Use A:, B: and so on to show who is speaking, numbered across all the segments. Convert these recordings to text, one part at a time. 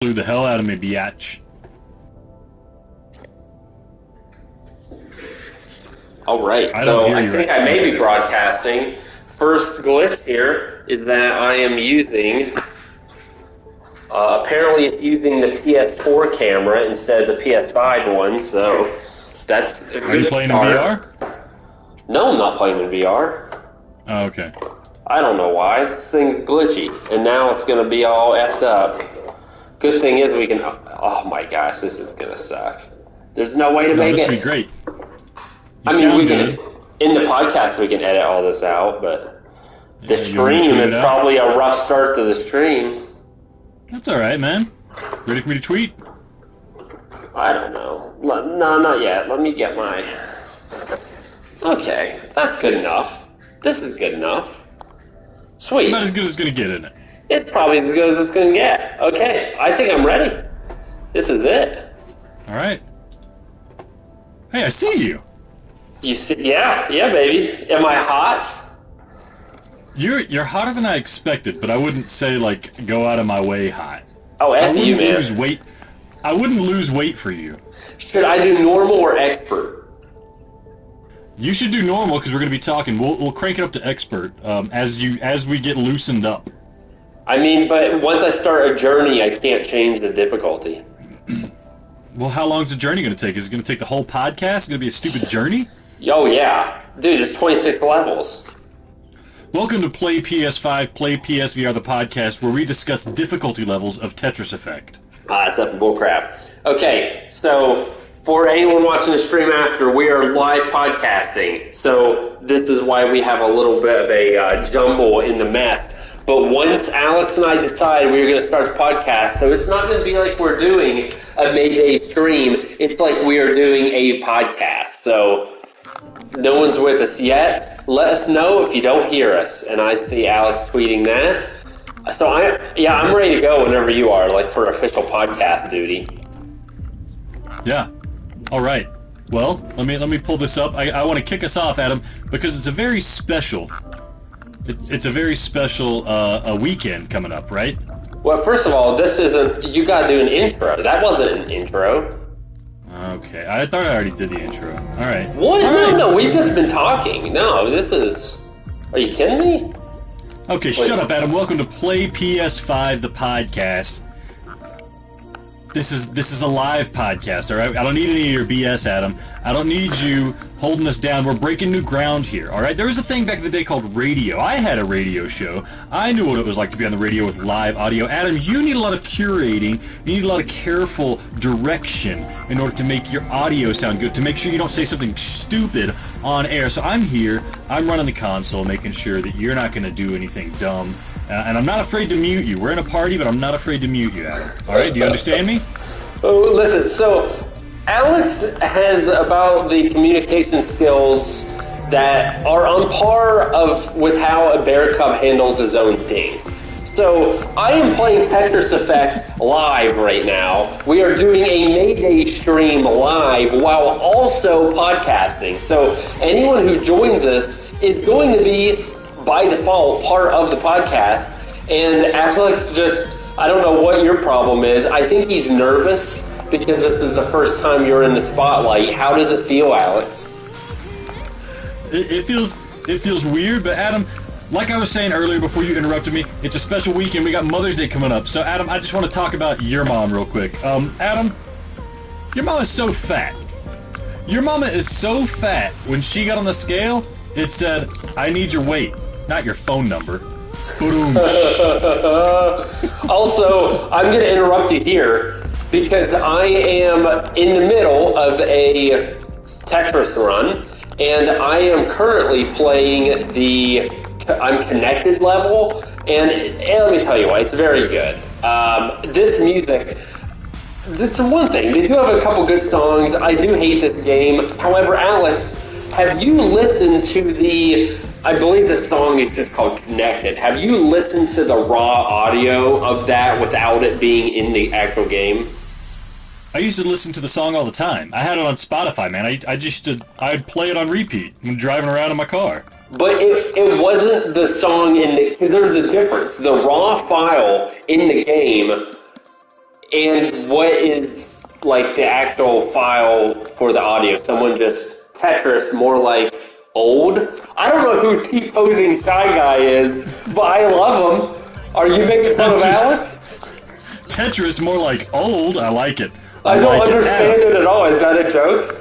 A: Blew the hell out of me, biatch.
B: Alright, so I think I may be broadcasting. First glitch here is that I am using, apparently it's using the PS4 camera instead of the PS5 one, so that's a good
A: Are you playing
B: start.
A: in VR?
B: No, I'm not playing in VR.
A: Oh, okay.
B: I don't know why. This thing's glitchy, and now it's going to be all effed up. Good thing is we can... Oh my gosh, this is going to suck. There's no way to make
A: this
B: it...
A: would be great.
B: I mean, we can... In the podcast, we can edit all this out, but... The stream is probably a rough start to the stream.
A: That's alright, man. Ready for me to tweet?
B: I don't know. No, not yet. Let me get my... Okay, that's good enough. This is good enough. Sweet.
A: About as good as it's going to get, isn't it?
B: It's probably as good as it's going to get. Okay, I think I'm ready. This is it.
A: Alright. Hey, I see you.
B: You see? Yeah, baby. Am I hot?
A: You're hotter than I expected, but I wouldn't say, like, go out of my way hot.
B: Oh, F you, man.
A: I wouldn't lose weight for you.
B: Should I do normal or expert?
A: You should do normal because we're going to be talking. We'll crank it up to expert as we get loosened up.
B: I mean, but once I start a journey, I can't change the difficulty.
A: Well, how long is the journey going to take? Is it going to take the whole podcast? Is it going to be a stupid journey?
B: Oh, yeah. Dude, it's 26 levels.
A: Welcome to Play PS5, Play PSVR, the podcast where we discuss difficulty levels of Tetris Effect.
B: That's nothing bullcrap. Okay, so for anyone watching the stream after, we are live podcasting. So this is why we have a little bit of a jumble in the mess. But once Alex and I decide we're going to start the podcast, so it's not going to be like we're doing a Mayday stream. It's like we are doing a podcast. So no one's with us yet. Let us know if you don't hear us. And I see Alex tweeting that. So I'm ready to go whenever you are, like for official podcast duty.
A: Yeah. All right. Well, let me pull this up. I want to kick us off, Adam, because it's a very special. It's a very special a weekend coming up, right?
B: Well, first of all, this isn't. You got to do an intro. That wasn't an intro.
A: Okay, I thought I already did the intro. All right.
B: What?
A: All right.
B: No, we've just been talking. No, this is... Are you kidding me?
A: Okay, shut up, Adam. Welcome to Play PS5, the podcast. This is a live podcast, all right? I don't need any of your BS, Adam. I don't need you holding us down. We're breaking new ground here, all right? There was a thing back in the day called radio. I had a radio show. I knew what it was like to be on the radio with live audio. Adam, you need a lot of curating. You need a lot of careful direction in order to make your audio sound good, to make sure you don't say something stupid on air. So I'm here. I'm running the console, making sure that you're not going to do anything dumb. And I'm not afraid to mute you. We're in a party, but I'm not afraid to mute you, Adam. All right? Do you understand me?
B: Oh, listen, so Alex has about the communication skills that are on par with how a bear cub handles his own thing. So I am playing Tetris Effect live right now. We are doing a Mayday stream live while also podcasting. So anyone who joins us is going to be, by default, part of the podcast. And Alex just... I don't know what your problem is. I think he's nervous because this is the first time you're in the spotlight. How does it feel, Alex?
A: It feels weird, but Adam, like I was saying earlier before you interrupted me, it's a special weekend. We got Mother's Day coming up. So Adam, I just want to talk about your mom real quick. Adam, your mom is so fat. Your mama is so fat. When she got on the scale, it said, "I need your weight, not your phone number."
B: Also, I'm going to interrupt you here because I am in the middle of a Tetris run, and I am currently playing the I'm Connected level, and let me tell you why, it's very good. This music, it's one thing. They do have a couple good songs. I do hate this game. However, Alex, have you listened to the... I believe the song is just called Connected. Have you listened to the raw audio of that without it being in the actual game?
A: I used to listen to the song all the time. I had it on Spotify, man. I'd play it on repeat when driving around in my car.
B: But it wasn't the song in the... Because there's a difference. The raw file in the game And what is like the actual file for the audio? Someone just Tetris, more like old. I don't know who T-posing shy guy is, but I love him. Are you making fun of Alex?
A: Tetris, more like old. I like it.
B: I don't understand it at all. Is that a joke?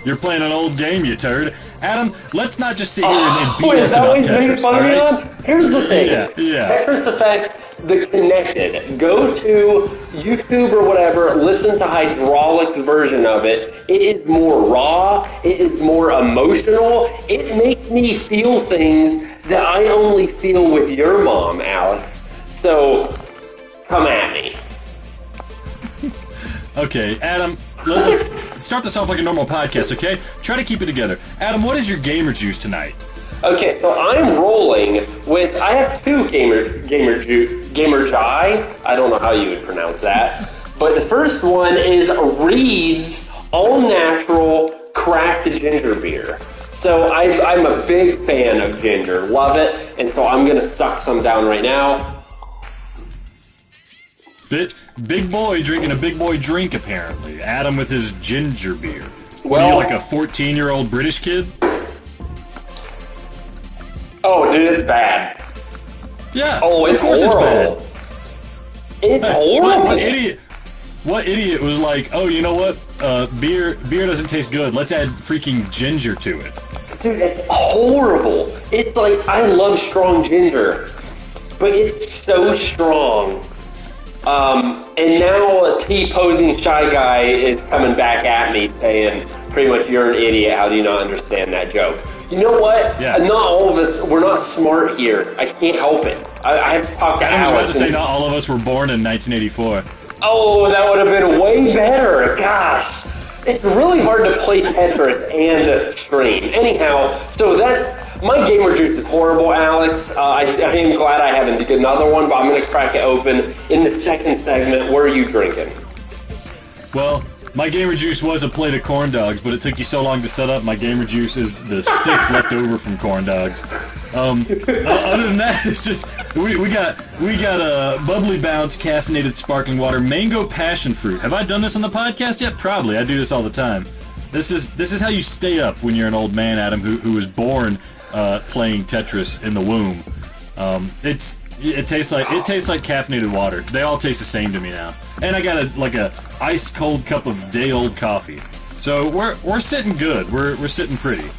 A: You're playing an old game, you turd. Adam, let's not just sit here and BS
B: is that
A: about
B: what he's
A: Tetris,
B: making fun of me on? Here's the thing.
A: Yeah.
B: Tetris Effect, the connected. Go to YouTube or whatever, listen to Hydraulic's version of it. It is more raw. It is more emotional. It makes me feel things that I only feel with your mom, Alex. So, come at me.
A: Okay, Adam, let's start this off like a normal podcast, okay? Try to keep it together. Adam, what is your gamer juice tonight?
B: Okay, so I'm rolling with, I have two gamer jai. I don't know how you would pronounce that. But the first one is Reed's All Natural Craft Ginger Beer. So I'm a big fan of ginger, love it, and so I'm going to suck some down right now.
A: Big boy drinking a big boy drink, apparently. Adam with his ginger beer. What,
B: Well,
A: are you like a 14-year-old British kid?
B: Oh, dude, it's bad.
A: Yeah,
B: Oh,
A: of course
B: horrible.
A: it's bad.
B: It's horrible.
A: What idiot was like, oh, you know what? Beer doesn't taste good. Let's add freaking ginger to it.
B: Dude, it's horrible. It's like, I love strong ginger, but it's so strong. And now a T-posing shy guy is coming back at me saying, pretty much, you're an idiot. How do you not understand that joke? You know what?
A: Yeah.
B: Not all of us, we're not smart here. I can't help it. I have to talk to
A: I was
B: Alex.
A: about to say, not all of us were born in 1984.
B: Oh, that would have been way better. Gosh. It's really hard to play Tetris and stream. Anyhow, so my gamer juice is horrible, Alex. I am glad I haven't did another one, but I'm going to crack it open in the second segment. What are you drinking?
A: Well, my gamer juice was a plate of corn dogs, but it took you so long to set up. My gamer juice is the sticks left over from corn dogs. Other than that, it's just we got a bubbly bounce caffeinated sparkling water, mango passion fruit. Have I done this on the podcast yet? Probably. I do this all the time. This is how you stay up when you're an old man, Adam, who was born playing Tetris in the womb. It tastes like caffeinated water. They all taste the same to me now. And I got a ice cold cup of day old coffee. So we're sitting good. We're sitting pretty.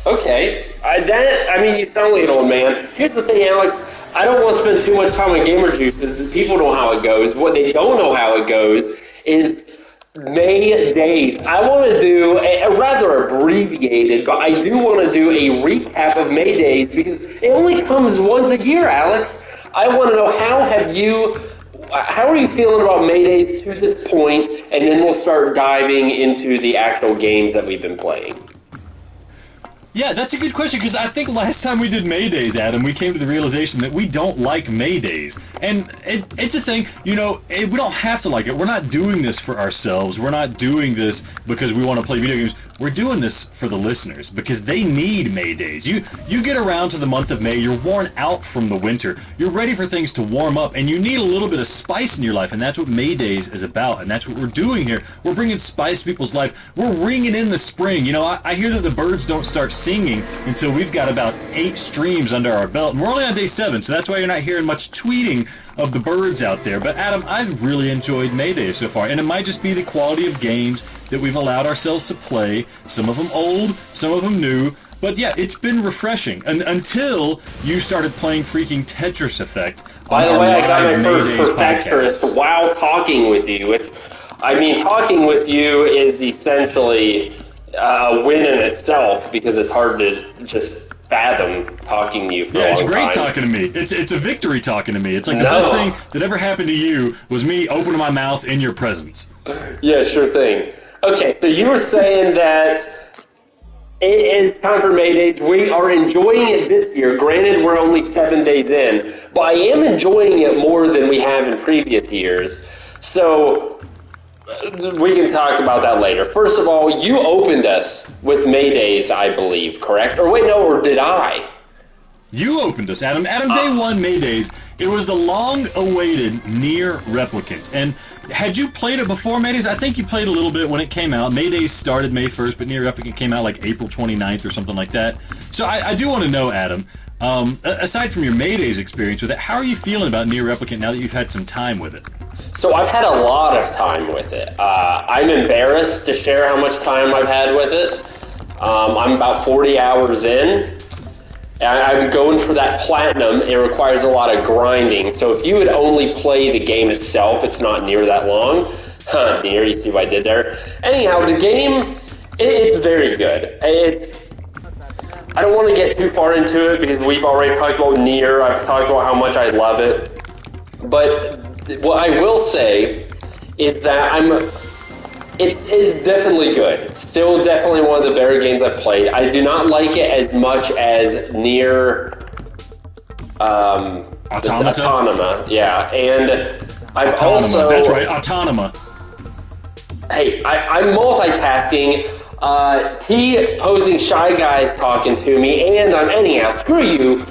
B: Okay. You sound like an old man. Here's the thing, Alex. I don't want to spend too much time on gamer juice because people know how it goes. What they don't know how it goes is May days. I want to do a rather abbreviated, but I do want to do a recap of May days because it only comes once a year, Alex. I want to know how are you feeling about May days to this point, and then we'll start diving into the actual games that we've been playing.
A: Yeah, that's a good question, because I think last time we did May Days, Adam, we came to the realization that we don't like May Days. And it's a thing, we don't have to like it. We're not doing this for ourselves. We're not doing this because we want to play video games. We're doing this for the listeners, because they need May Days. You get around to the month of May, you're worn out from the winter, you're ready for things to warm up, and you need a little bit of spice in your life, and that's what May Days is about, and that's what we're doing here. We're bringing spice to people's life. We're ringing in the spring. I hear that the birds don't start singing until we've got about 8 streams under our belt, and we're only on day 7, so that's why you're not hearing much tweeting of the birds out there. But Adam, I've really enjoyed May Day so far, and it might just be the quality of games that we've allowed ourselves to play, some of them old, some of them new, but yeah, it's been refreshing, until you started playing freaking Tetris Effect.
B: By the way, I got my first Tetris while talking with you, which, talking with you is essentially a win in itself, because it's hard to just fathom talking to you for a long time.
A: Yeah, it's great talking to me. It's a victory talking to me. It's like the best thing that ever happened to you was me opening my mouth in your presence.
B: Yeah, sure thing. Okay, so you were saying that it's time for May Days. We are enjoying it this year. Granted, we're only 7 days in, but I am enjoying it more than we have in previous years. So we can talk about that later. First of all, you opened us with May Days, I believe, correct? Or wait, no, or did I?
A: You opened us, Adam. Adam, day one, May Days. It was the long-awaited Nier Replicant. And had you played it before May Days? I think you played a little bit when it came out. May Days started May 1st, but Nier Replicant came out like April 29th or something like that. So I do want to know, Adam, aside from your May Days experience with it, how are you feeling about Nier Replicant now that you've had some time with it?
B: So I've had a lot of time with it. I'm embarrassed to share how much time I've had with it. I'm about 40 hours in. I'm going for that platinum. It requires a lot of grinding. So if you would only play the game itself, it's not near that long. Near, you see what I did there? Anyhow, the game, it's very good. I don't want to get too far into it because we've already talked about Nier. I've talked about how much I love it. But what I will say is that it is definitely good. It's still definitely one of the better games I've played. I do not like it as much as Nier Automata. Yeah, and I've
A: Autonoma,
B: also...
A: That's right, Autonoma.
B: Hey, I'm multitasking. T posing Shy Guy's talking to me, and I'm anyhow. Screw you.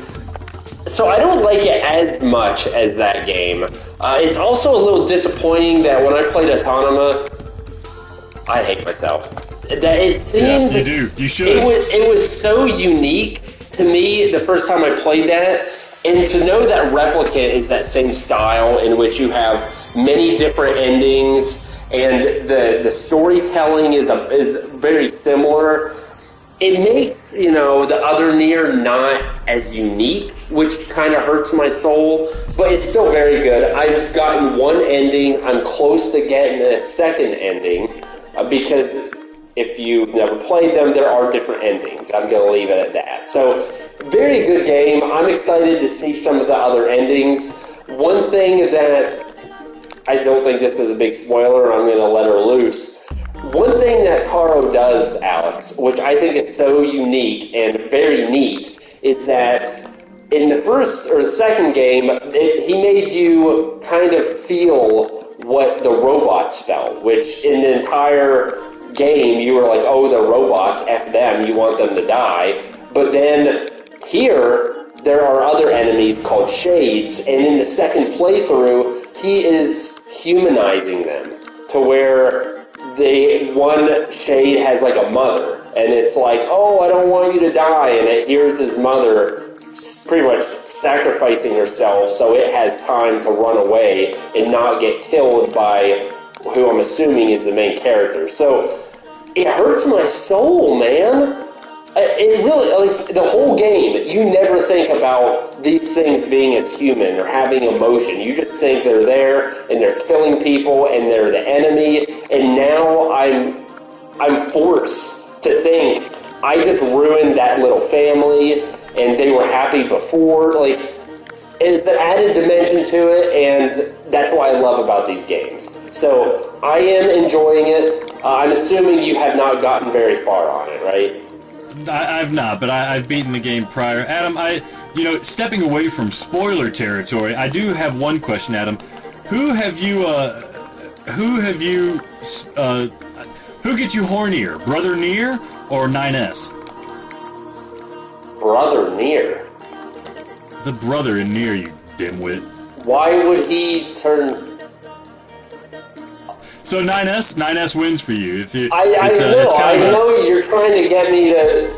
B: So I don't like it as much as that game. It's also a little disappointing that when I played Autonoma, I hate myself. That it seemed
A: you do. You should.
B: It was so unique to me the first time I played that, and to know that Replicant is that same style in which you have many different endings and the storytelling is very similar. It makes, the other Nier not as unique, which kind of hurts my soul, but it's still very good. I've gotten one ending. I'm close to getting a second ending, because if you've never played them, there are different endings. I'm going to leave it at that. So, very good game. I'm excited to see some of the other endings. One thing that I don't think this is a big spoiler, I'm going to let her loose. One thing that Taro does, Alex, which I think is so unique and very neat, is that in the first or the second game, he made you kind of feel what the robots felt, which in the entire game, you were like, oh, the robots, F them, you want them to die. But then here, there are other enemies called Shades, and in the second playthrough, he is humanizing them to where one Shade has like a mother, and it's like, oh, I don't want you to die, and it hears his mother pretty much sacrificing herself so it has time to run away and not get killed by who I'm assuming is the main character. So it hurts my soul, man. It really, like, the whole game, you never think about these things being as human or having emotion. You just think they're there and they're killing people and they're the enemy. And now I'm forced to think I just ruined that little family and they were happy before. Like, it's the added dimension to it, and that's what I love about these games. So I am enjoying it. I'm assuming you have not gotten very far on it, right?
A: I've not, but I've beaten the game prior. Adam, stepping away from spoiler territory, I do have one question, Adam. Who gets you hornier, Brother Nier or 9S?
B: Brother Nier?
A: The brother in Nier, you dimwit.
B: Why would he turn...
A: So 9S wins for you.
B: I know you're trying to get me to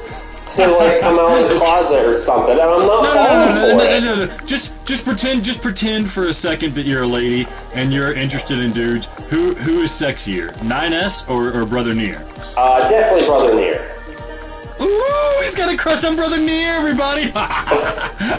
B: like come out of the closet or something, and I'm not falling for it.
A: No. Just pretend for a second that you're a lady and you're interested in dudes. Who is sexier, 9S or Brother Nier?
B: Definitely Brother Nier.
A: Ooh, he's got a crush on Brother Nier, everybody!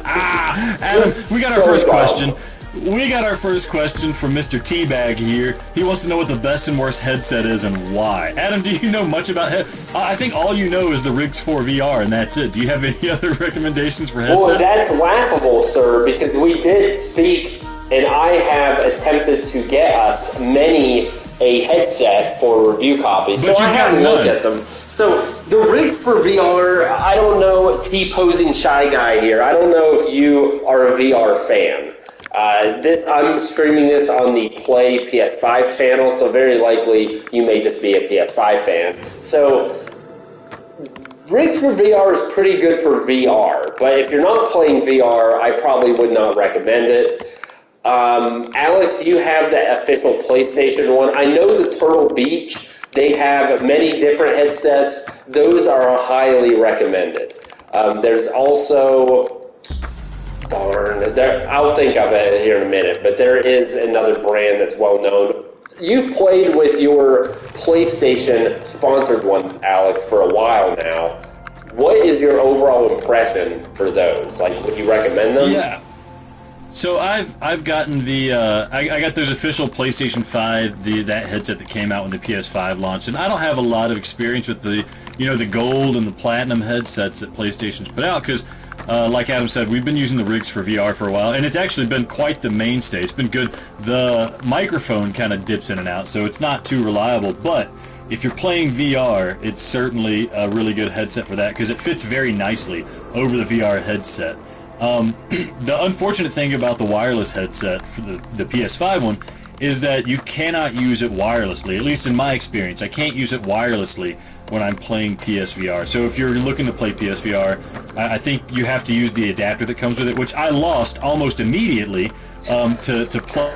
A: Adam, we got our first question. We got our first question from Mr. Teabag here. He wants to know what the best and worst headset is and why. Adam, do you know much about I think all you know is the Rigs 4 VR, and that's it. Do you have any other recommendations for headsets?
B: Well, that's laughable, sir, because we did speak, and I have attempted to get us many a headset for review copies, so I haven't looked at them. So the Rigs for VR, I don't know, T-posing Shy Guy here, I don't know if you are a VR fan. I'm streaming this on the Play PS5 channel, so very likely you may just be a PS5 fan. So Rigs for VR is pretty good for VR, but if you're not playing VR, I probably would not recommend it. Alex, you have the official PlayStation one. I know the Turtle Beach, they have many different headsets. Those are highly recommended. There's also, I'll think of it here in a minute, but there is another brand that's well known. You've played with your PlayStation sponsored ones, Alex, for a while now. What is your overall impression for those? Like, would you recommend them?
A: Yeah. So I've gotten the I got those official PlayStation 5 that headset that came out when the PS5 launched, and I don't have a lot of experience with the the gold and the platinum headsets that PlayStation's put out because like Adam said, we've been using the rigs for VR for a while, and it's actually been quite the mainstay. It's been good. The microphone kind of dips in and out, so it's not too reliable, but if you're playing VR, it's certainly a really good headset for that because it fits very nicely over the VR headset. The unfortunate thing about the wireless headset for the PS5 one is that you cannot use it wirelessly, at least in my experience. I can't use it wirelessly when I'm playing PSVR. So if you're looking to play PSVR, I think you have to use the adapter that comes with it, which I lost almost immediately to plug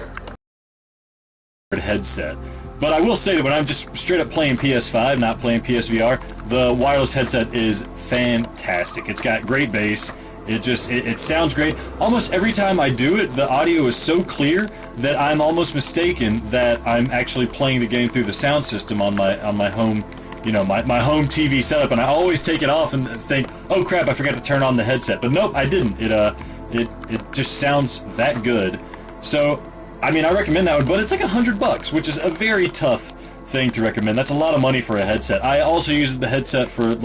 A: a headset. But I will say that when I'm just straight up playing PS5, not playing PSVR, the wireless headset is fantastic. It's got great bass. It sounds great. Almost every time I do it, the audio is so clear that I'm almost mistaken that I'm actually playing the game through the sound system on my home, my home TV setup, and I always take it off and think, oh crap, I forgot to turn on the headset. But nope, I didn't. It just sounds that good. So, I mean, I recommend that one, but it's like $100, which is a very tough thing to recommend. That's a lot of money for a headset. I also use the headset for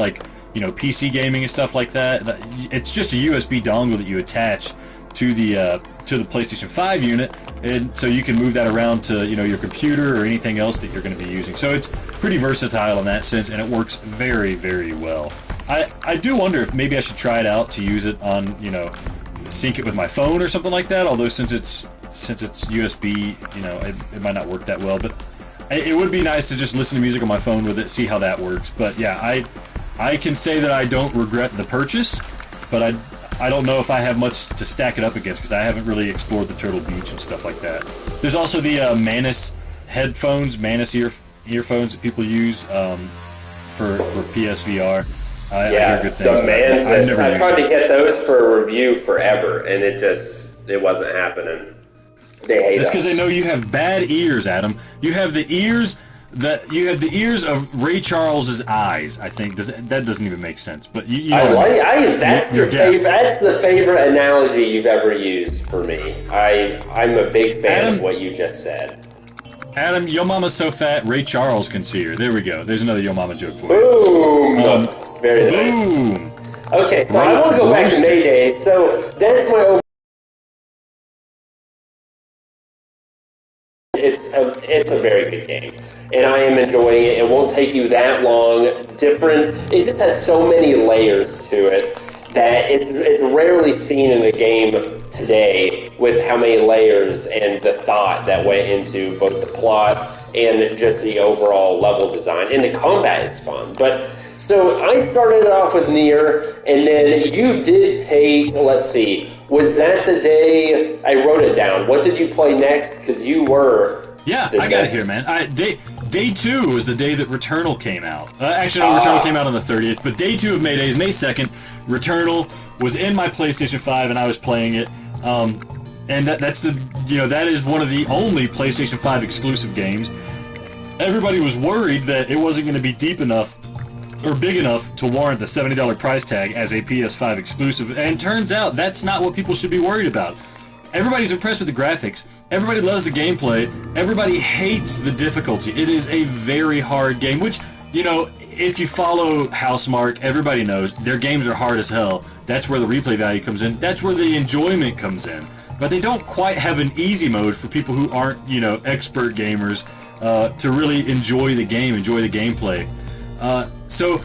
A: PC gaming and stuff like that. It's just a USB dongle that you attach to the PlayStation 5 unit, and so you can move that around to your computer or anything else that you're going to be using. So it's pretty versatile in that sense, and it works very, very well. I do wonder if maybe I should try it out to use it on sync it with my phone or something like that. Although since it's USB, it might not work that well. But it would be nice to just listen to music on my phone with it, see how that works. But yeah, I can say that I don't regret the purchase, but I don't know if I have much to stack it up against because I haven't really explored the Turtle Beach and stuff like that. There's also the Manus headphones, Manus earphones that people use for PSVR. I hear good things.
B: I tried to get those for a review forever, and it wasn't happening. They hate us.
A: It's because they know you have bad ears, Adam. You have the ears of Ray Charles's eyes. I think that doesn't even make sense. But
B: that's the favorite analogy you've ever used for me. I'm a big fan of what you just said.
A: Adam, Yo Mama's so fat, Ray Charles can see her. There we go. There's another Yo Mama joke for
B: you. Boom. Very nice.
A: Boom.
B: Okay, so I want to go back to Mayday. So that's my. It's a very good game, and I am enjoying it. It won't take you that long. It just has so many layers to it that it's rarely seen in a game today with how many layers and the thought that went into both the plot and just the overall level design. And the combat is fun. But so I started off with Nier, and then you did take, let's see, was that the day I wrote it down? What did you play next? Because you were...
A: Yeah, I got it here, man. Day 2 was the day that Returnal came out. Actually, no, Returnal came out on the 30th, but day 2 of Mayday is May 2nd. Returnal was in my PlayStation 5, and I was playing it. And that is one of the only PlayStation 5 exclusive games. Everybody was worried that it wasn't going to be deep enough or big enough to warrant the $70 price tag as a PS5 exclusive, and turns out that's not what people should be worried about. Everybody's impressed with the graphics, everybody loves the gameplay, everybody hates the difficulty. It is a very hard game, which, if you follow Housemarque, everybody knows their games are hard as hell. That's where the replay value comes in, that's where the enjoyment comes in. But they don't quite have an easy mode for people who aren't, expert gamers to really enjoy the game, enjoy the gameplay. So,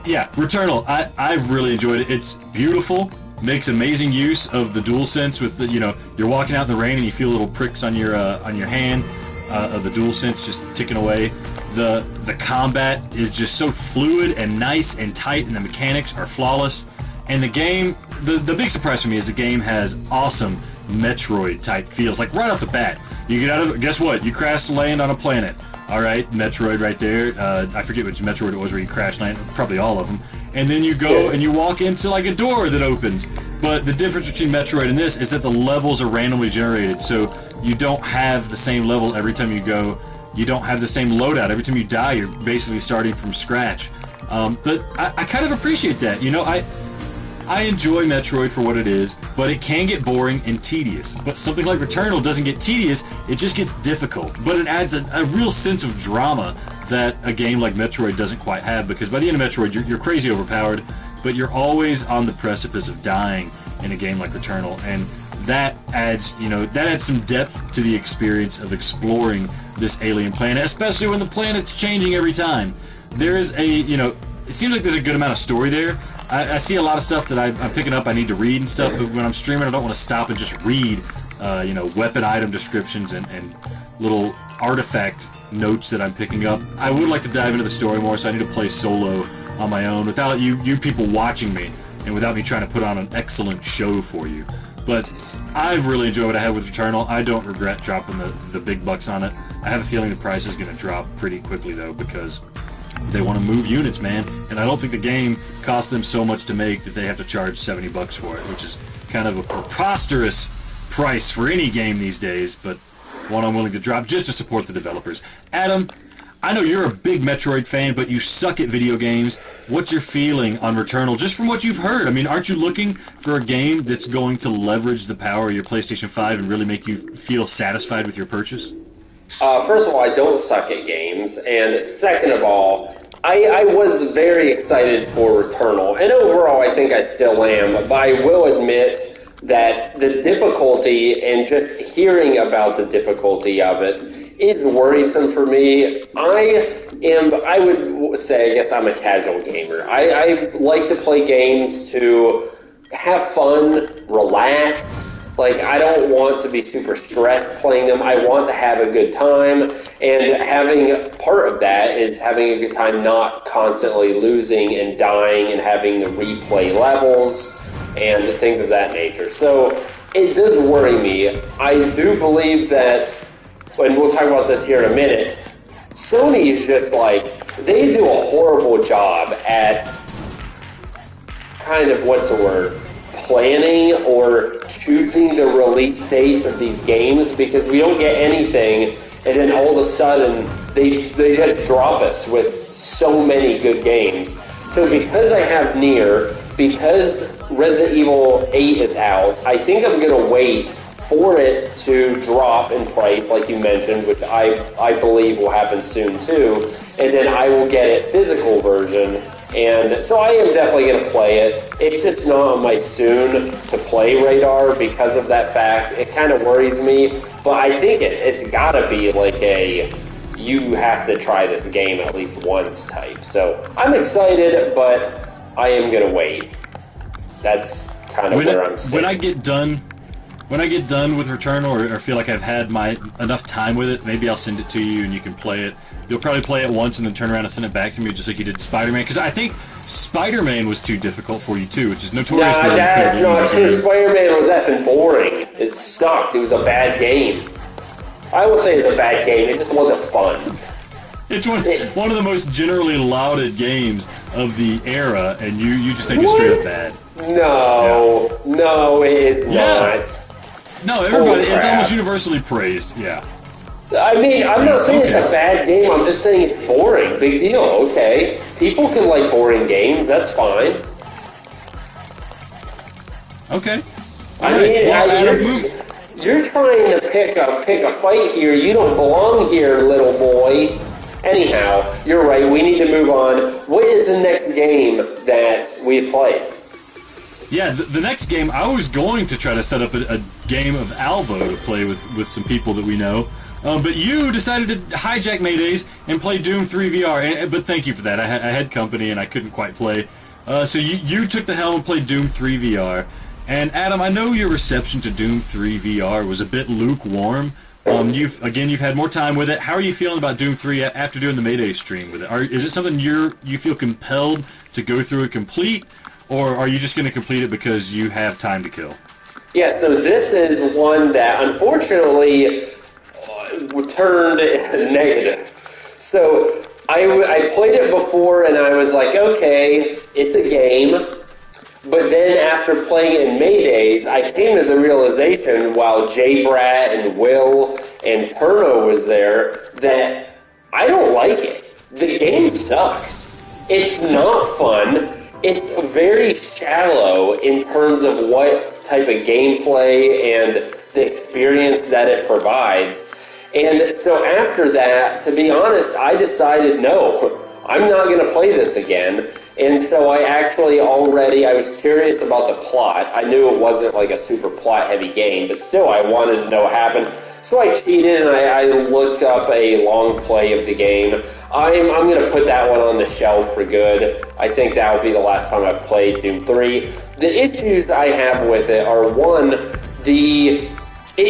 A: yeah, Returnal, I've really enjoyed it. It's beautiful, makes amazing use of the DualSense with the, you're walking out in the rain and you feel little pricks on your hand of the DualSense just ticking away. The combat is just so fluid and nice and tight, and the mechanics are flawless. And the game, the big surprise for me is the game has awesome Metroid type feels. Like right off the bat, you get out of, guess what? You crash land on a planet. All right, Metroid right there. I forget which Metroid it was where you crash land. Probably all of them. And then you go and you walk into like a door that opens. But the difference between Metroid and this is that the levels are randomly generated, so you don't have the same level every time you go. You don't have the same loadout. Every time you die, you're basically starting from scratch. But I kind of appreciate that. You know, I enjoy Metroid for what it is, but it can get boring and tedious. But something like Returnal doesn't get tedious, it just gets difficult. But it adds a real sense of drama that a game like Metroid doesn't quite have, because by the end of Metroid, you're crazy overpowered, but you're always on the precipice of dying in a game like Returnal, and that adds, some depth to the experience of exploring this alien planet, especially when the planet's changing every time. There is it seems like there's a good amount of story there. I see a lot of stuff that I'm picking up I need to read and stuff, but when I'm streaming, I don't want to stop and just read, weapon item descriptions and little artifact notes that I'm picking up. I would like to dive into the story more, so I need to play solo on my own without you people watching me and without me trying to put on an excellent show for you. But I've really enjoyed what I had with Returnal. I don't regret dropping the big bucks on it. I have a feeling the price is going to drop pretty quickly, though, because they want to move units, man. And I don't think the game cost them so much to make that they have to charge $70 for it, which is kind of a preposterous price for any game these days, but one I'm willing to drop just to support the developers. Adam, I know you're a big Metroid fan, but you suck at video games. What's your feeling on Returnal, just from what you've heard? I mean, aren't you looking for a game that's going to leverage the power of your PlayStation 5 and really make you feel satisfied with your purchase?
B: First of all, I don't suck at games, and second of all, I was very excited for Returnal, and overall I think I still am, but I will admit that the difficulty and just hearing about the difficulty of it is worrisome for me. I would say, I guess I'm a casual gamer. I like to play games to have fun, relax. Like, I don't want to be super stressed playing them. I want to have a good time, and having part of that is having a good time, not constantly losing and dying and having to replay levels and things of that nature. So it does worry me. I do believe that, and we'll talk about this here in a minute, Sony is just like, they do a horrible job at kind of, what's the word, planning or choosing the release dates of these games, because we don't get anything, and then all of a sudden they just drop us with so many good games. So because I have Nier, because Resident Evil 8 is out, I think I'm going to wait for it to drop in price, like you mentioned, which I believe will happen soon too, and then I will get it physical version. And so I am definitely going to play it. It's just not on my soon to play radar because of that fact. It kind of worries me, but I think it's got to be like a you have to try this game at least once type. So I'm excited, but I am going to wait. That's kind of where I'm sitting.
A: When I get done with Returnal, or feel like I've had enough time with it, maybe I'll send it to you and you can play it. You'll probably play it once and then turn around and send it back to me, just like you did Spider-Man. Because I think Spider-Man was too difficult for you too, which is notoriously
B: Spider-Man was effing boring. It sucked. It was a bad game. I will say it's a bad game. It just wasn't fun.
A: It's one of the most generally lauded games of the era, and you just think it's straight up bad.
B: No, it is not.
A: No, everybody, it's almost universally praised, yeah.
B: I mean, I'm not saying it's a bad game, I'm just saying it's boring. Big deal, okay. People can like boring games, that's fine.
A: Okay.
B: You're trying to pick a fight here. You don't belong here, little boy. Anyhow, you're right, we need to move on. What is the next game that we play?
A: Yeah, the next game, I was going to try to set up a game of Alvo to play with some people that we know, but you decided to hijack Maydays and play Doom 3 VR, but thank you for that. I had company and I couldn't quite play. So you took the helm and played Doom 3 VR. And Adam, I know your reception to Doom 3 VR was a bit lukewarm, You've had more time with it. How are you feeling about Doom 3 after doing the Mayday stream with it? Is it something you feel compelled to go through and complete, or are you just going to complete it because you have time to kill?
B: Yeah, so this is one that unfortunately turned negative. So I played it before and I was like, okay, it's a game. But then after playing it in Maydays, I came to the realization while Jay Brat and Will and Perno was there that I don't like it. The game sucks. It's not fun. It's very shallow in terms of what type of gameplay and the experience that it provides. And so after that, to be honest, I decided no, I'm not going to play this again. And so I was curious about the plot. I knew it wasn't like a super plot-heavy game, but still I wanted to know what happened. So I cheated and I looked up a long play of the game. I'm going to put that one on the shelf for good. I think that would be the last time I've played Doom 3. The issues I have with it are, one, it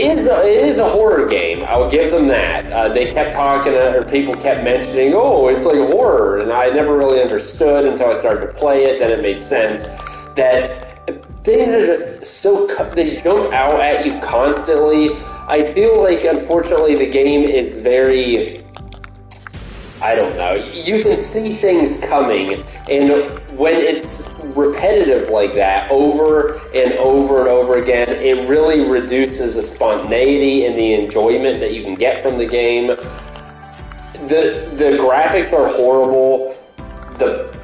B: is a horror game. I'll give them that. They kept talking, or people kept mentioning, oh, it's like horror, and I never really understood until I started to play it. Then it made sense that things are just so they jump out at you constantly. I feel like, unfortunately, the game is very, I don't know. You can see things coming, and when it's repetitive like that over and over and over again, it really reduces the spontaneity and the enjoyment that you can get from the game. The graphics are horrible.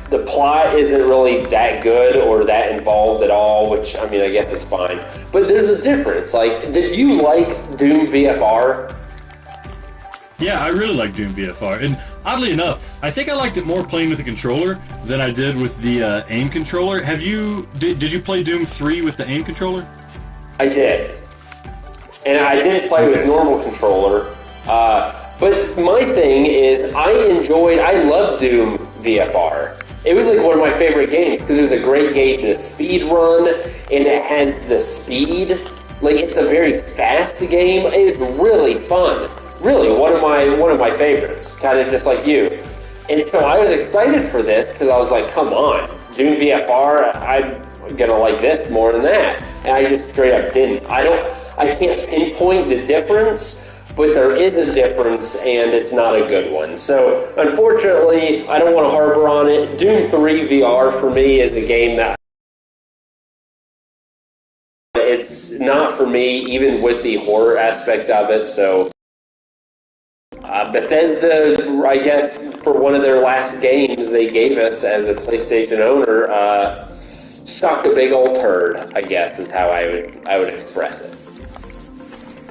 B: The plot isn't really that good or that involved at all, which, I mean, I guess is fine. But there's a difference. Like, did you like Doom VFR?
A: Yeah, I really like Doom VFR, and oddly enough, I think I liked it more playing with the controller than I did with the aim controller. Did you play Doom 3 with the aim controller?
B: I did. And I did play with normal controller. But my thing is, I loved Doom VFR. It was like one of my favorite games because it was a great game to speed run, and it has the speed. Like, it's a very fast game. It's really fun. Really, one of my favorites, kind of just like you. And so I was excited for this because I was like, come on, Doom VFR, I'm gonna like this more than that. And I just straight up didn't. I can't pinpoint the difference, but there is a difference, and it's not a good one. So unfortunately, I don't want to harbor on it. Doom 3 VR for me is a game that it's not for me, even with the horror aspects of it. So Bethesda, I guess, for one of their last games they gave us as a PlayStation owner, sucked a big old turd, I guess, is how I would express it.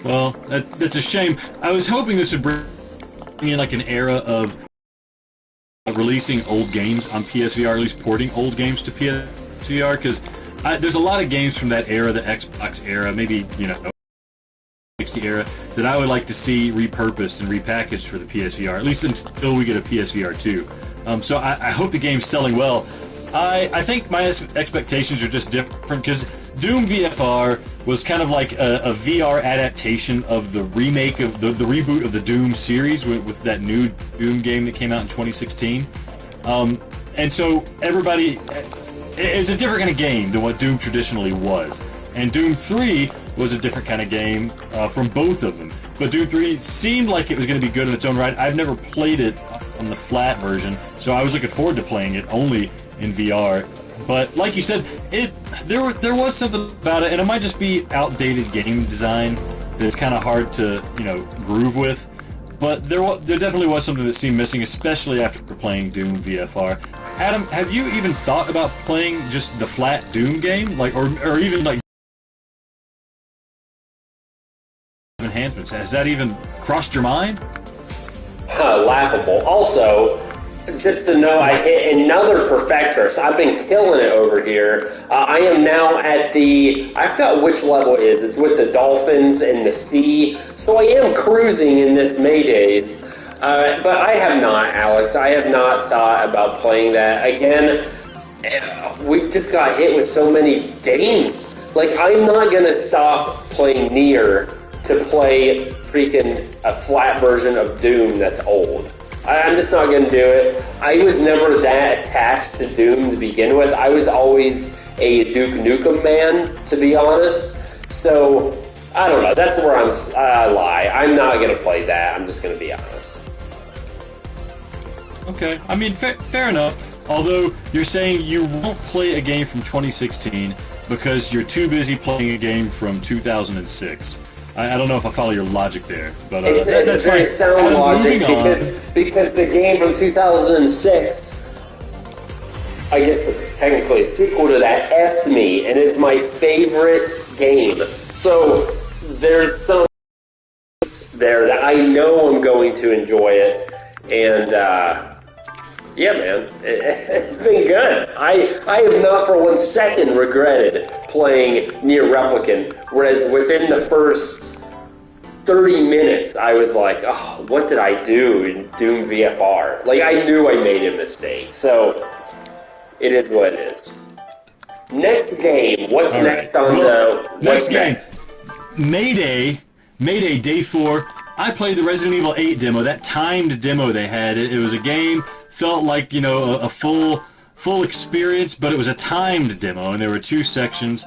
A: Well, that's a shame. I was hoping this would bring in like an era of releasing old games on PSVR, at least porting old games to PSVR, because there's a lot of games from that era, the Xbox era, maybe, 60 era, that I would like to see repurposed and repackaged for the PSVR, at least until we get a PSVR 2. So I hope the game's selling well. I think my expectations are just different because Doom VFR was kind of like a VR adaptation of the remake of the reboot of the Doom series with that new Doom game that came out in 2016. And so everybody, it's a different kind of game than what Doom traditionally was. And Doom 3 was a different kind of game from both of them. But Doom 3 seemed like it was going to be good in its own right. I've never played it on the flat version, so I was looking forward to playing it only in VR. But like you said, there was something about it, and it might just be outdated game design that's kind of hard to groove with. But there definitely was something that seemed missing, especially after playing Doom VFR. Adam, have you even thought about playing just the flat Doom game, or even like enhancements? Has that even crossed your mind?
B: Laughable. Also, just to know, I hit another perfector, so I've been killing it over here. I am now at I forgot which level it is. It's with the dolphins and the sea. So I am cruising in this Maydays. But I have not, Alex. I have not thought about playing that. Again, we just got hit with so many games. Like, I'm not going to stop playing Nier to play freaking a flat version of Doom that's old. I'm just not going to do it. I was never that attached to Doom to begin with. I was always a Duke Nukem man, to be honest. So, I don't know. That's where I lie. I'm not going to play that. I'm just going to be honest.
A: Okay. I mean, fair enough. Although, you're saying you won't play a game from 2016 because you're too busy playing a game from 2006. I don't know if I follow your logic there, but that's fine.
B: It's very sound logic because the game from 2006, I guess it's technically a sequel to that, F me, and it's my favorite game. So there's some there that I know I'm going to enjoy it, and yeah, man, it's been good. I have not for 1 second regretted playing Nier Replicant, whereas within the first 30 minutes, I was like, oh, what did I do in Doom VFR? Like, I knew I made a mistake, so it is what it is. Next game, what's
A: All
B: next
A: right.
B: on the...
A: Next game, Mayday Day 4. I played the Resident Evil 8 demo, that timed demo they had. It was a game, felt like, you know, a full experience, but it was a timed demo, and there were 2 sections.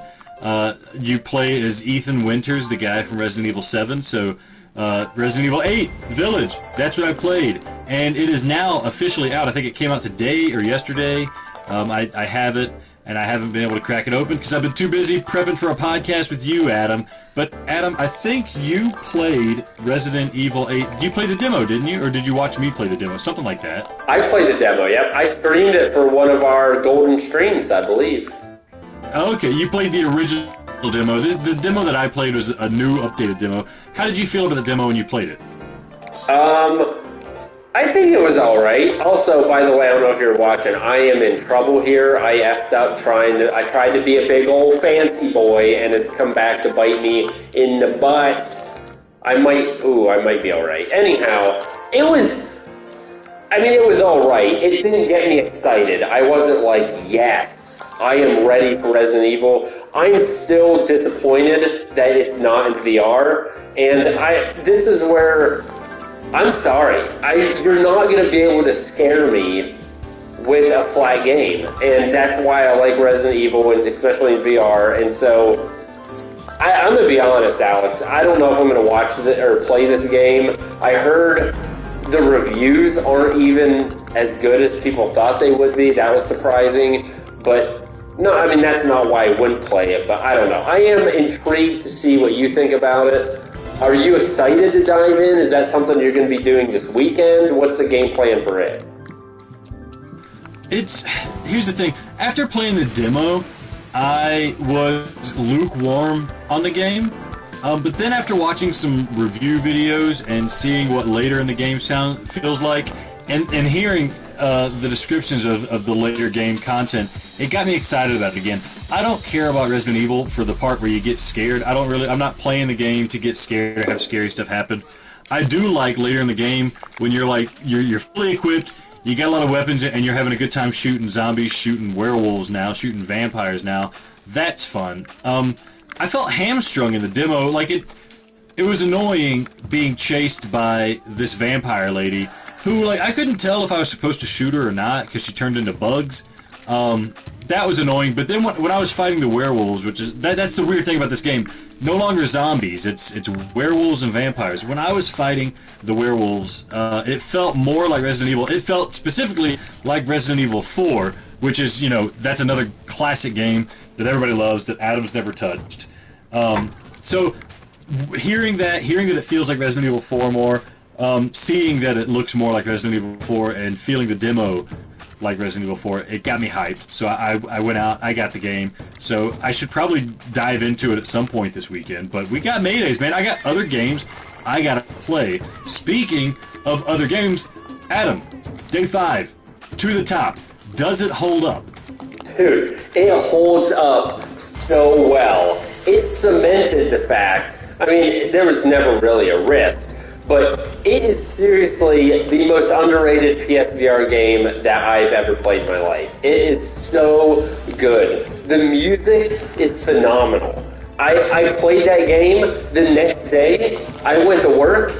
A: You play as Ethan Winters, the guy from Resident Evil 7, so Resident Evil 8 Village, that's what I played, and it is now officially out. I think it came out today or yesterday. I have it, and I haven't been able to crack it open because I've been too busy prepping for a podcast with you, Adam. But Adam, I think you played Resident Evil 8. You played the demo, didn't you? Or did you watch me play the demo? Something like that.
B: I played the demo, yep. I streamed it for one of our golden streams, I believe.
A: Okay, you played the original demo. The demo that I played was a new, updated demo. How did you feel about the demo when you played it?
B: I think it was alright. Also, by the way, I don't know if you're watching, I am in trouble here. I effed up I tried to be a big old fancy boy, and it's come back to bite me in the butt. I might be alright. Anyhow, it was alright. It didn't get me excited. I wasn't like, yes, I am ready for Resident Evil. I'm still disappointed that it's not in VR, and this is where... I'm sorry. You're not going to be able to scare me with a flat game, and that's why I like Resident Evil, and especially in VR. And so, I'm going to be honest, Alex. I don't know if I'm going to watch or play this game. I heard the reviews aren't even as good as people thought they would be. That was surprising, but no, I mean that's not why I wouldn't play it. But I don't know. I am intrigued to see what you think about it. Are you excited to dive in? Is that something you're going to be doing this weekend? What's the game plan for it?
A: Here's the thing. After playing the demo, I was lukewarm on the game. But then after watching some review videos and seeing what later in the game feels like, and hearing the descriptions of the later game content, it got me excited about it again. I don't care about Resident Evil for the part where you get scared. I'm not playing the game to get scared or have scary stuff happen. I do like later in the game when you're fully equipped, you got a lot of weapons, and you're having a good time shooting zombies, shooting werewolves now, shooting vampires now. That's fun. I felt hamstrung in the demo. Like it was annoying being chased by this vampire lady who, like, I couldn't tell if I was supposed to shoot her or not because she turned into bugs. That was annoying, but then when I was fighting the werewolves, which is that's the weird thing about this game, no longer zombies, it's werewolves and vampires. When I was fighting the werewolves, it felt more like Resident Evil. It felt specifically like Resident Evil 4, which is, you know, that's another classic game that everybody loves that Adam's never touched. So hearing that it feels like Resident Evil 4 more, seeing that it looks more like Resident Evil 4 and feeling the demo like Resident Evil 4, it got me hyped. So I went out, I got the game. So I should probably dive into it at some point this weekend. But we got Maydays, man. I got other games I gotta play. Speaking of other games, Adam, Day 5, to the top. Does it hold up?
B: Dude, it holds up so well. It cemented the fact, I mean, there was never really a risk, but it is seriously the most underrated PSVR game that I've ever played in my life. It is so good. The music is phenomenal. I played that game. The next day, I went to work,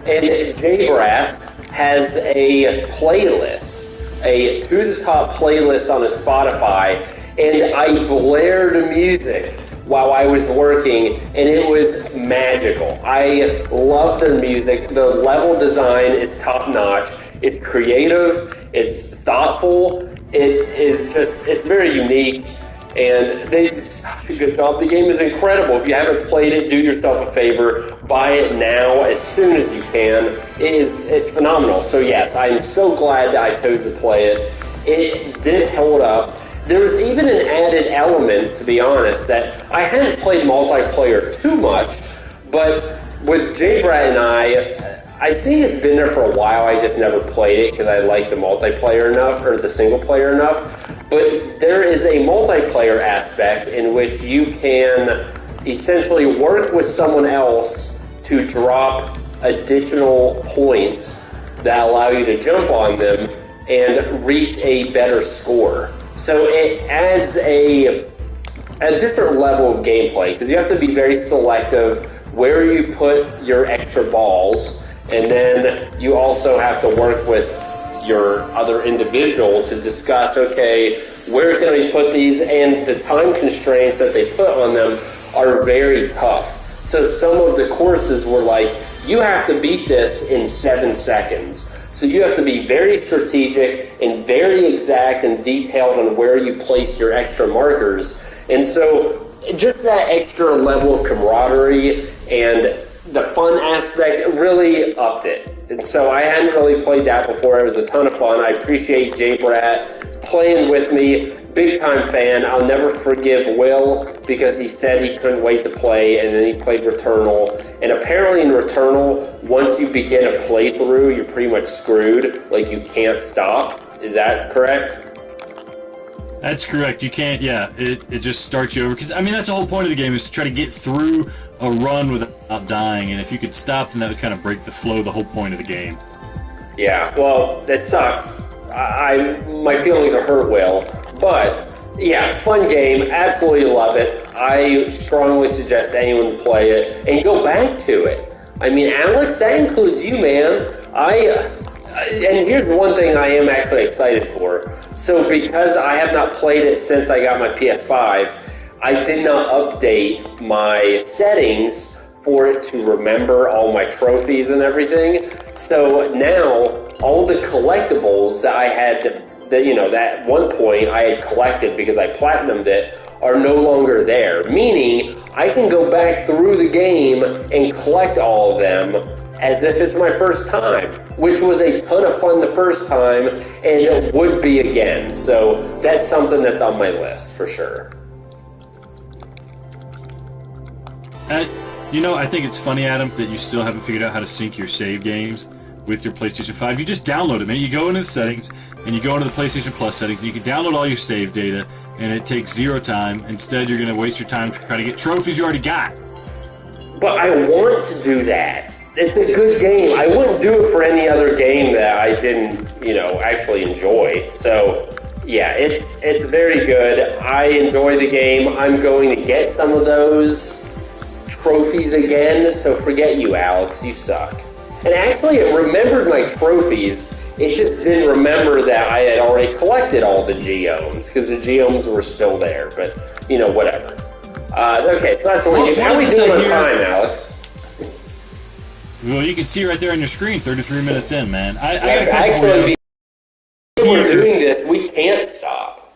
B: and J-Brat has a playlist, a to-the-top playlist on his Spotify, and I blared music while I was working, and it was magical. I love their music. The level design is top-notch. It's creative. It's thoughtful. It's very unique. And they did such a good job. The game is incredible. If you haven't played it, do yourself a favor. Buy it now as soon as you can. It's phenomenal. So yes, I'm so glad that I chose to play it. It did hold up. There was even an added element, to be honest, that I hadn't played multiplayer too much, but with J-Brat and I think it's been there for a while. I just never played it because I like the multiplayer enough, or the single player enough. But there is a multiplayer aspect in which you can essentially work with someone else to drop additional points that allow you to jump on them and reach a better score. So it adds a different level of gameplay because you have to be very selective where you put your extra balls. And then you also have to work with your other individual to discuss, okay, where can we put these? And the time constraints that they put on them are very tough. So some of the courses were like, you have to beat this in 7 seconds. So you have to be very strategic and very exact and detailed on where you place your extra markers. And so just that extra level of camaraderie and the fun aspect really upped it. And so I hadn't really played that before. It was a ton of fun. I appreciate J-Brat playing with me. Big time fan. I'll never forgive Will because he said he couldn't wait to play, and then he played Returnal. And apparently in Returnal, once you begin a playthrough, you're pretty much screwed. Like, you can't stop. Is that correct?
A: That's correct. You can't, yeah. It just starts you over. Because, I mean, that's the whole point of the game is to try to get through a run without dying. And if you could stop, then that would kind of break the flow, the whole point of the game.
B: Yeah, well, that sucks. My feelings are hurt, Will. But, yeah, fun game. Absolutely love it. I strongly suggest anyone to play it and go back to it. I mean, Alex, that includes you, man. And here's one thing I am actually excited for. So because I have not played it since I got my PS5, I did not update my settings for it to remember all my trophies and everything. So now all the collectibles that I had, that at one point I had collected because I platinumed it, are no longer there. Meaning I can go back through the game and collect all of them as if it's my first time, which was a ton of fun the first time, and it would be again. So that's something that's on my list for sure.
A: I think it's funny, Adam, that you still haven't figured out how to sync your save games with your PlayStation 5. You just download it, man. You go into the settings, and you go into the PlayStation Plus settings, and you can download all your save data, and it takes zero time. Instead, you're going to waste your time trying to get trophies you already got.
B: But I want to do that. It's a good game. I wouldn't do it for any other game that I didn't, actually enjoy. So, yeah, it's very good. I enjoy the game. I'm going to get some of those trophies again. So forget you, Alex. You suck. And actually, it remembered my trophies. It just didn't remember that I had already collected all the geomes because the geomes were still there. But, whatever. Okay, so that's what how are we doing on time, Alex?
A: Well, you can see right there on your screen, 33 minutes in, man. I
B: actually, we're doing this, we can't stop.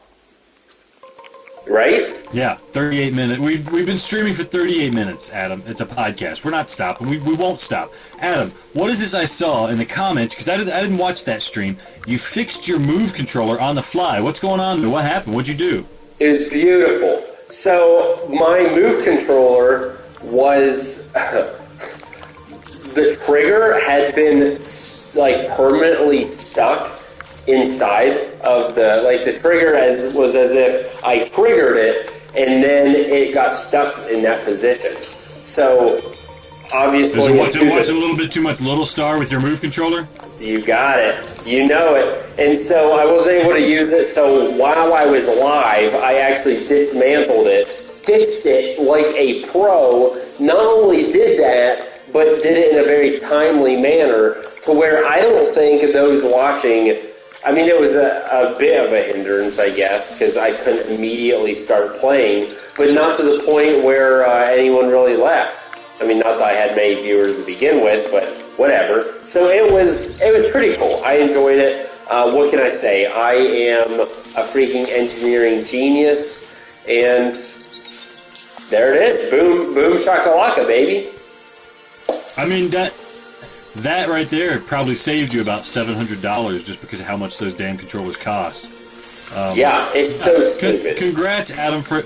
B: Right?
A: Yeah, 38 minutes. We've been streaming for 38 minutes, Adam. It's a podcast. We're not stopping. We won't stop. Adam, what is this I saw in the comments? Because I didn't watch that stream. You fixed your Move controller on the fly. What's going on there? What happened? What'd you do?
B: It was beautiful. So, my Move controller was... the trigger had been permanently stuck inside of the trigger was as if I triggered it and then it got stuck in that position. So obviously,
A: watch a little bit too much Little Star with your Move controller?
B: You got it. You know it. And so I was able to use it. So while I was live, I actually dismantled it fixed it like a pro. Not only did that, but did it in a very timely manner to where I don't think those watching, I mean, it was a bit of a hindrance, I guess, because I couldn't immediately start playing, but not to the point where anyone really left. I mean, not that I had many viewers to begin with, but whatever. So it was pretty cool. I enjoyed it. What can I say? I am a freaking engineering genius, and there it is. Boom, boom, shakalaka, baby.
A: I mean, that right there probably saved you about $700 just because of how much those damn controllers cost.
B: Yeah, it's so stupid.
A: Congrats, Adam, for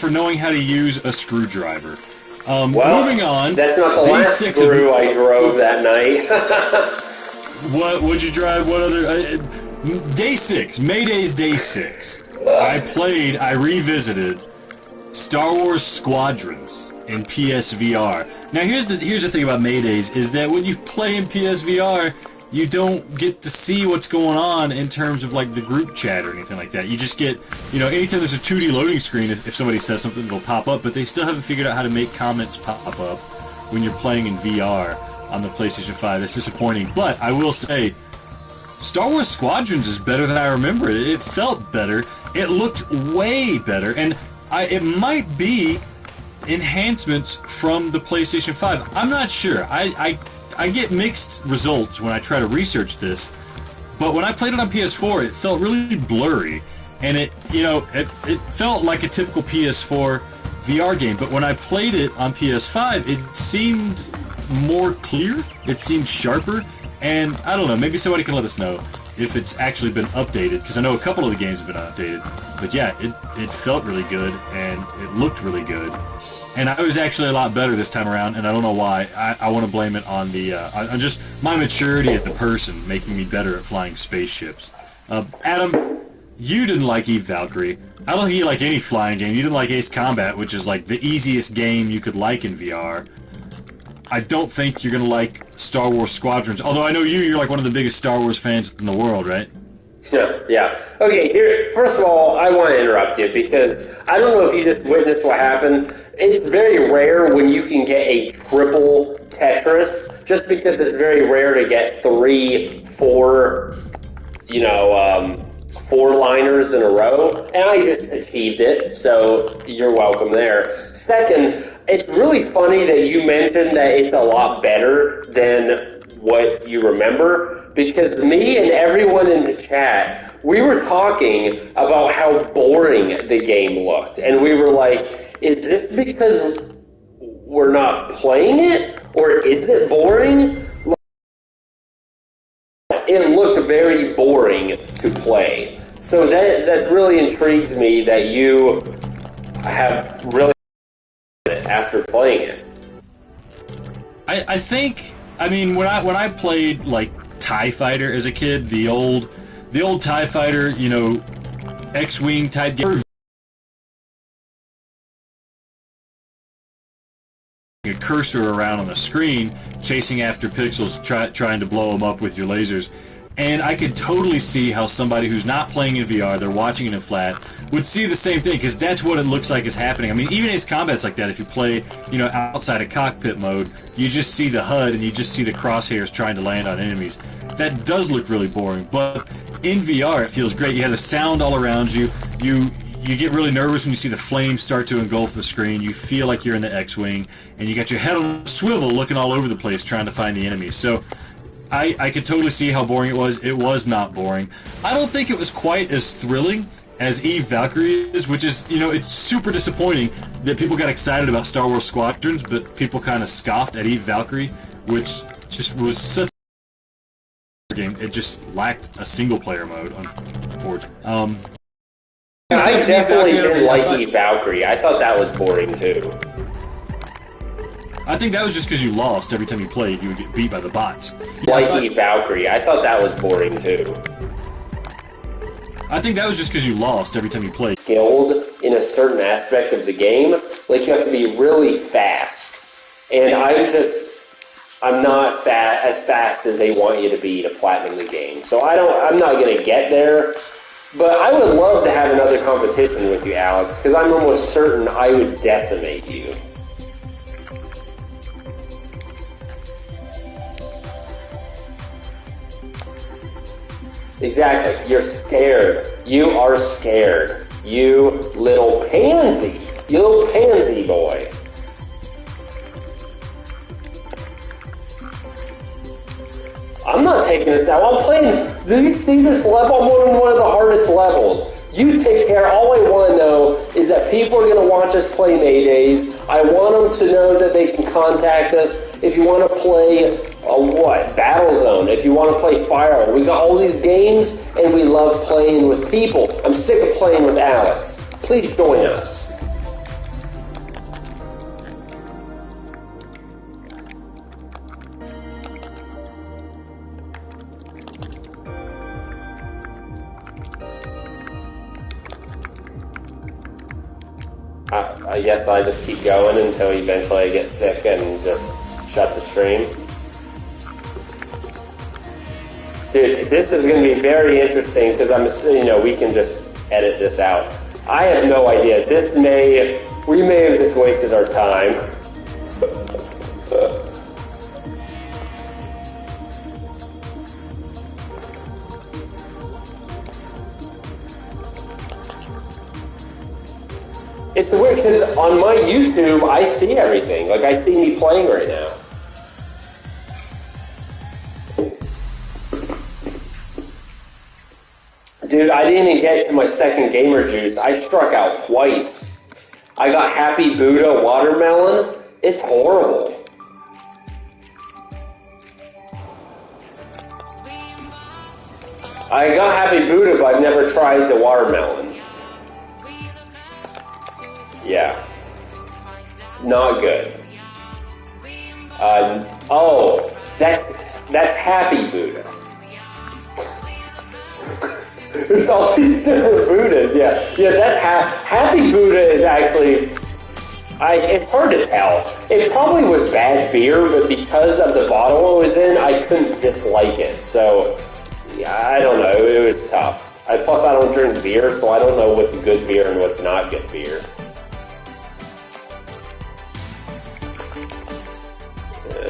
A: knowing how to use a screwdriver.
B: Well,
A: moving on.
B: That's not the last screw I drove that night.
A: What'd you drive? What other? Day 6, Mayday's Day 6. I revisited Star Wars Squadrons in PSVR. Now here's the thing about Maydays is that when you play in PSVR, you don't get to see what's going on in terms of like the group chat or anything like that. You just get, anytime there's a 2D loading screen, if somebody says something, it'll pop up, but they still haven't figured out how to make comments pop up when you're playing in VR on the PlayStation 5. That's disappointing, but I will say, Star Wars Squadrons is better than I remember it. It felt better. It looked way better, and it might be enhancements from the PlayStation 5. I'm not sure. I get mixed results when I try to research this, but when I played it on PS4, it felt really blurry, and it felt like a typical PS4 VR game, but when I played it on PS5, it seemed more clear, it seemed sharper, and I don't know, maybe somebody can let us know if it's actually been updated, because I know a couple of the games have been updated, but yeah, it felt really good, and it looked really good. And I was actually a lot better this time around, and I don't know why. I want to blame it on on just my maturity as a person, making me better at flying spaceships. Adam, you didn't like Eve Valkyrie. I don't think you like any flying game. You didn't like Ace Combat, which is like the easiest game you could like in VR. I don't think you're going to like Star Wars Squadrons, although I know you're like one of the biggest Star Wars fans in the world, right?
B: Yeah. Okay, here, first of all, I want to interrupt you because I don't know if you just witnessed what happened. It's very rare when you can get a triple Tetris, just because it's very rare to get 3, 4, 4-liners in a row, and I just achieved it, so you're welcome there. Second, it's really funny that you mentioned that it's a lot better than what you remember, because me and everyone in the chat, we were talking about how boring the game looked, and we were like, is this because we're not playing it, or is it boring? It looked very boring to play. So that really intrigues me that you have really after playing it.
A: I think, I mean, when I played like TIE Fighter as a kid, the old TIE Fighter, X-Wing type game, a cursor around on the screen, chasing after pixels, trying to blow them up with your lasers. And I could totally see how somebody who's not playing in VR, they're watching it in flat, would see the same thing, because that's what it looks like is happening. I mean, even Ace Combat's like that. If you play, outside of cockpit mode, you just see the HUD and you just see the crosshairs trying to land on enemies. That does look really boring, but in VR it feels great. You have the sound all around you. You get really nervous when you see the flames start to engulf the screen. You feel like you're in the X-Wing, and you got your head on a swivel looking all over the place trying to find the enemies. So I could totally see how boring it was. It was not boring. I don't think it was quite as thrilling as Eve Valkyrie is, which is, it's super disappointing that people got excited about Star Wars Squadrons, but people kind of scoffed at Eve Valkyrie, which just was such a game. It just lacked a single-player mode, unfortunately.
B: I definitely didn't like Eve Valkyrie. I thought that was boring, too.
A: I think that was just because you lost every time you played. You would get beat by the bots.
B: Eve Valkyrie. I thought that was boring, too.
A: I think that was just because you lost every time you played.
B: Skilled in a certain aspect of the game, like you have to be really fast. And I'm not as fast as they want you to be to platinum the game. So I'm not going to get there. But I would love to have another competition with you, Alex, because I'm almost certain I would decimate you. Exactly. You're scared. You are scared. You little pansy. You little pansy boy. I'm not taking this now. I'm playing. Do you see this level? I'm on one of the hardest levels. You take care. All I want to know is that people are going to watch us play Maydays. I want them to know that they can contact us if you want to play Battlezone. If you want to play Fire, we got all these games, and we love playing with people. I'm sick of playing with Alex. Please join us. I guess I just keep going until eventually I get sick and just shut the stream. Dude, this is going to be very interesting because we can just edit this out. I have no idea. We may have just wasted our time. It's weird because on my YouTube, I see everything. Like, I see me playing right now. Dude, I didn't even get to my second gamer juice. I struck out twice. I got Happy Buddha watermelon. It's horrible. I got Happy Buddha, but I've never tried the watermelon. Yeah, it's not good. That's Happy Buddha. There's all these different Buddhas. Yeah. That's Happy Buddha is actually. It's hard to tell. It probably was bad beer, but because of the bottle it was in, I couldn't dislike it. So, yeah, I don't know. It was tough. Plus, I don't drink beer, so I don't know what's good beer and what's not good beer.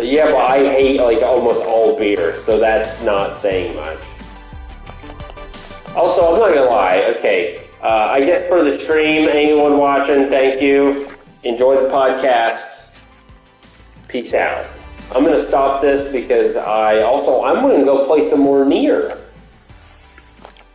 B: Yeah, but I hate almost all beer, so that's not saying much. Also, I'm not gonna lie. Okay, I guess for the stream, anyone watching, thank you. Enjoy the podcast. Peace out. I'm gonna stop this because I'm gonna go play some more Nier.